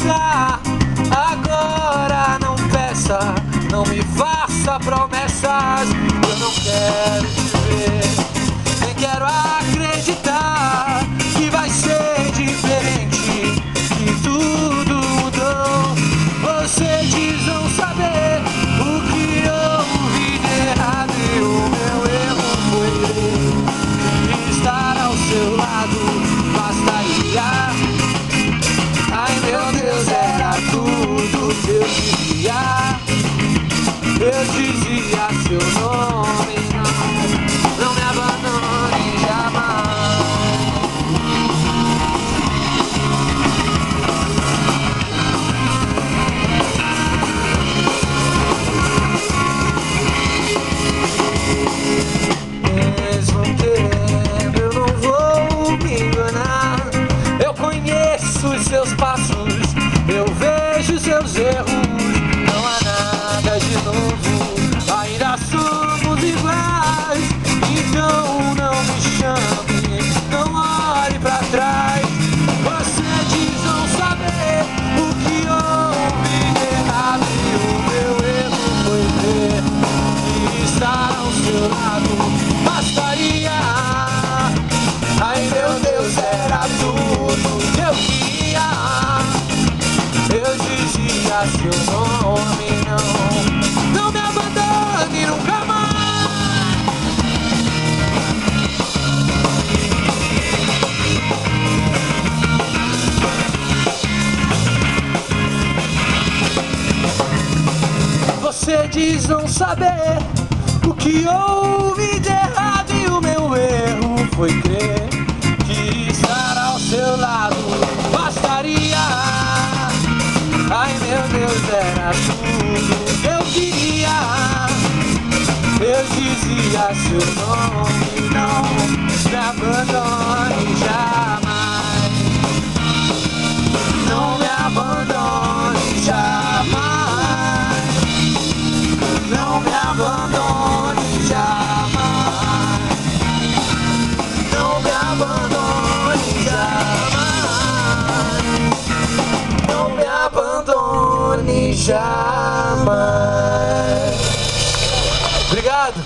pensar. Agora não peça, não me faça promessas. Eu não quero te ver, nem quero acreditar que vai ser diferente, que tudo mudou. Você diz não saber o que houve de errado, e o meu erro foi estar ao seu lado. Bastaria. Ai meu Deus, era tudo que eu queria. Eu dizia seu nome, não me abandone jamais. Mesmo querendo, eu não vou me enganar. Eu conheço os seus passos, eu vejo seus erros. Não há nada de novo, ainda somos iguais. Então não me chame, não olhe pra trás. Você diz não saber o que houve de errado, e o meu erro foi ver que estar ao seu lado bastaria. Ai meu Deus, era tudo que eu queria. Eu dizia seu nome, não me abandone nunca mais. Você diz não saber o que houve de errado, e o meu erro foi crer que estar ao seu lado bastaria. Ai meu Deus, era tudo que eu queria. Eu dizia seu nome, não me abandone jamais. Não me abandone jamais. Não me abandone jamais. Não me abandone jamais. Não me abandone jamais. Obrigado.